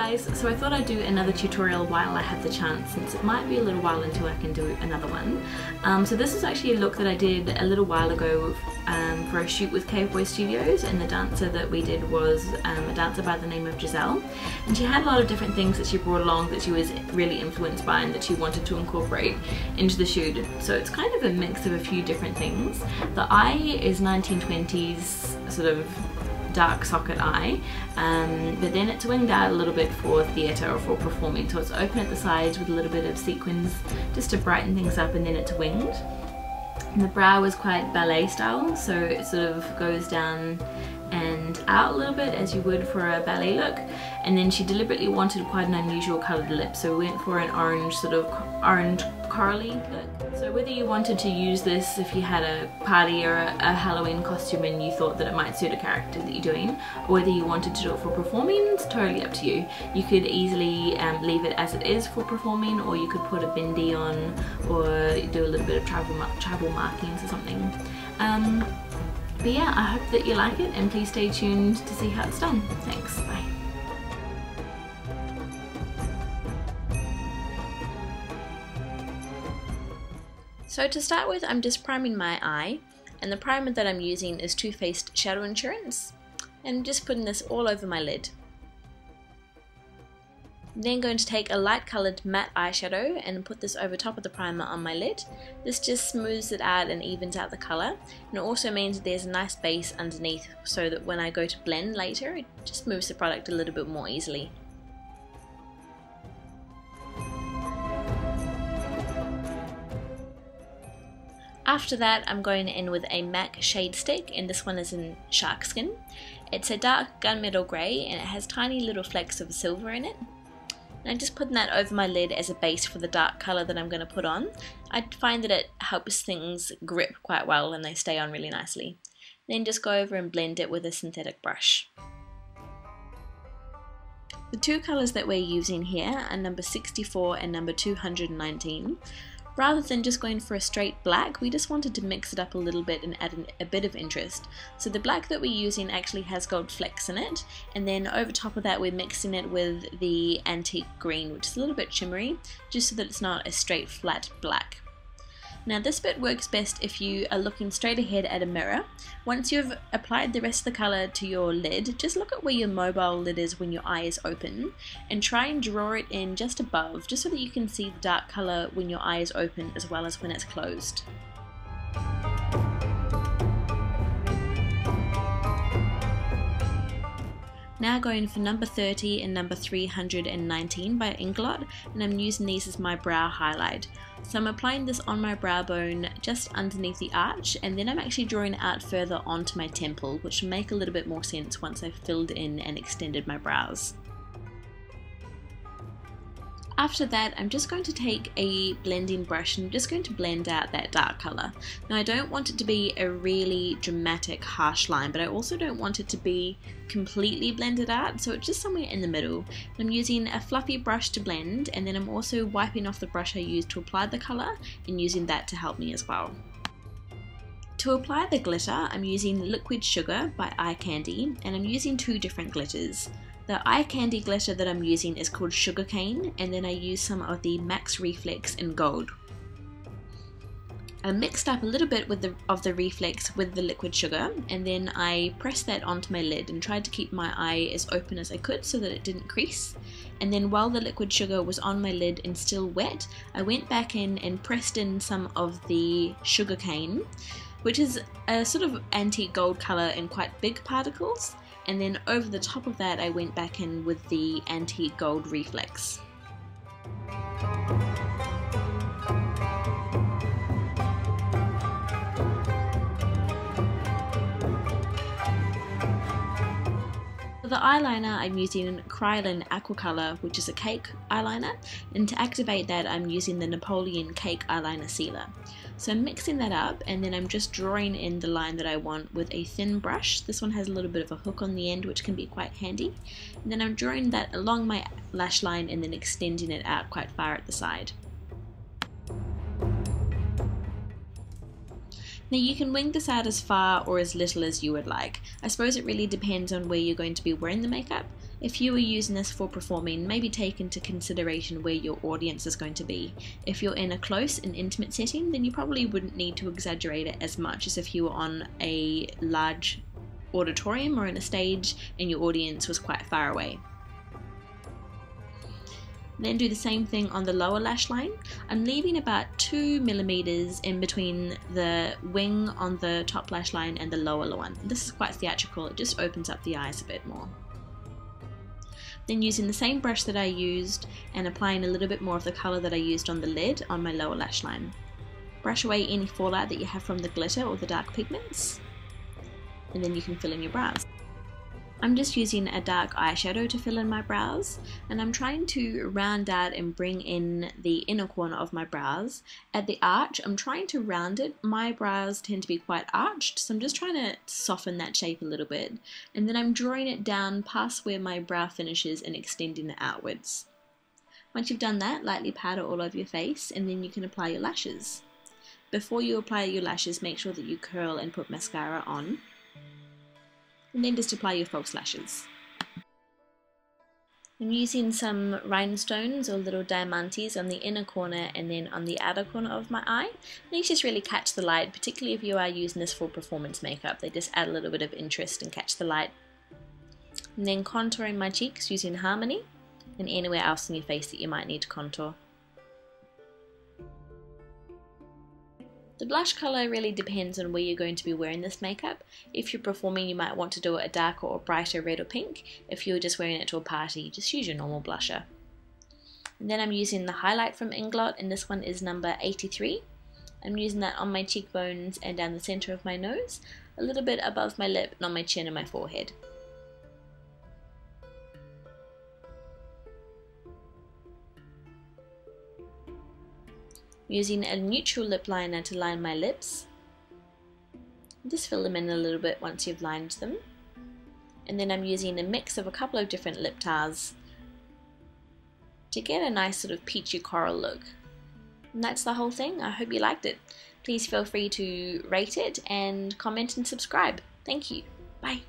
guys, so I thought I'd do another tutorial while I have the chance, since it might be a little while until I can do another one. So this is actually a look that I did a little while ago for a shoot with Caveboy Studios, and the dancer that we did was a dancer by the name of Giselle, and she had a lot of different things that she brought along that she was really influenced by and that she wanted to incorporate into the shoot. So it's kind of a mix of a few different things. The eye is 1920s sort of dark socket eye, but then it's winged out a little bit for theatre or for performing, so it's open at the sides with a little bit of sequins just to brighten things up, and then it's winged. And the brow is quite ballet style, so it sort of goes down and out a little bit as you would for a ballet look. And then she deliberately wanted quite an unusual coloured lip, so we went for an orange, sort of orange corally look. So whether you wanted to use this if you had a party or a Halloween costume and you thought that it might suit a character that you're doing, or whether you wanted to do it for performing, it's totally up to you. You could easily leave it as it is for performing, or you could put a bindi on, or do a little bit of travel markings or something. But yeah, I hope that you like it, and please stay tuned to see how it's done. Thanks, bye. So to start with, I'm just priming my eye, and the primer that I'm using is Too Faced Shadow Insurance, and I'm just putting this all over my lid. I'm then going to take a light coloured matte eyeshadow and put this over top of the primer on my lid. This just smooths it out and evens out the colour, and it also means that there's a nice base underneath, so that when I go to blend later, it just moves the product a little bit more easily. After that, I'm going in with a MAC shade stick, and this one is in Shark Skin. It's a dark gunmetal grey, and it has tiny little flecks of silver in it. And I'm just putting that over my lid as a base for the dark colour that I'm going to put on. I find that it helps things grip quite well and they stay on really nicely. Then just go over and blend it with a synthetic brush. The two colours that we're using here are number 64 and number 219. Rather than just going for a straight black, we just wanted to mix it up a little bit and add a bit of interest. So the black that we're using actually has gold flecks in it, and then over top of that we're mixing it with the antique green, which is a little bit shimmery, just so that it's not a straight flat black. Now this bit works best if you are looking straight ahead at a mirror. Once you've applied the rest of the colour to your lid, just look at where your mobile lid is when your eye is open, and try and draw it in just above, just so that you can see the dark colour when your eye is open as well as when it's closed. Now going for number 30 and number 319 by Inglot, and I'm using these as my brow highlight. So I'm applying this on my brow bone just underneath the arch, and then I'm actually drawing it out further onto my temple, which will make a little bit more sense once I've filled in and extended my brows. After that, I'm just going to take a blending brush and I'm just going to blend out that dark colour. Now I don't want it to be a really dramatic harsh line, but I also don't want it to be completely blended out, so it's just somewhere in the middle. I'm using a fluffy brush to blend, and then I'm also wiping off the brush I used to apply the colour and using that to help me as well. To apply the glitter, I'm using Liquid Sugar by Kandy, and I'm using two different glitters. The Kandy glitter that I'm using is called Sugarcane, and then I use some of the Max Reflex in gold. I mixed up a little bit of the reflex with the liquid sugar, and then I pressed that onto my lid and tried to keep my eye as open as I could so that it didn't crease. And then while the liquid sugar was on my lid and still wet, I went back in and pressed in some of the Sugarcane, which is a sort of antique gold colour in quite big particles. And then over the top of that I went back in with the antique gold reflex. For the eyeliner, I'm using Kryolan Aquacolor, which is a cake eyeliner, and to activate that I'm using the Neopolan Cake eyeliner sealer. So I'm mixing that up, and then I'm just drawing in the line that I want with a thin brush. This one has a little bit of a hook on the end, which can be quite handy. And then I'm drawing that along my lash line and then extending it out quite far at the side. Now you can wing this out as far or as little as you would like. I suppose it really depends on where you're going to be wearing the makeup. If you were using this for performing, maybe take into consideration where your audience is going to be. If you're in a close and intimate setting, then you probably wouldn't need to exaggerate it as much as if you were on a large auditorium or in a stage and your audience was quite far away. Then do the same thing on the lower lash line. I'm leaving about 2 millimeters in between the wing on the top lash line and the lower one. This is quite theatrical, it just opens up the eyes a bit more. Then using the same brush that I used and applying a little bit more of the colour that I used on the lid on my lower lash line. Brush away any fallout that you have from the glitter or the dark pigments, and then you can fill in your brows. I'm just using a dark eyeshadow to fill in my brows, and I'm trying to round out and bring in the inner corner of my brows. At the arch, I'm trying to round it. My brows tend to be quite arched, so I'm just trying to soften that shape a little bit. And then I'm drawing it down past where my brow finishes and extending it outwards. Once you've done that, lightly powder all over your face, and then you can apply your lashes. Before you apply your lashes, make sure that you curl and put mascara on. And then just apply your false lashes. I'm using some rhinestones or little diamantes on the inner corner and then on the outer corner of my eye. These just really catch the light, particularly if you are using this for performance makeup. They just add a little bit of interest and catch the light. And then contouring my cheeks using Harmony and anywhere else in your face that you might need to contour. The blush colour really depends on where you're going to be wearing this makeup. If you're performing, you might want to do it a darker or brighter red or pink. If you're just wearing it to a party, just use your normal blusher. And then I'm using the highlight from Inglot, and this one is number 83. I'm using that on my cheekbones and down the centre of my nose, a little bit above my lip and on my chin and my forehead. Using a neutral lip liner to line my lips. Just fill them in a little bit once you've lined them. And then I'm using a mix of a couple of different lip tars to get a nice sort of peachy coral look. And that's the whole thing. I hope you liked it. Please feel free to rate it and comment and subscribe. Thank you. Bye.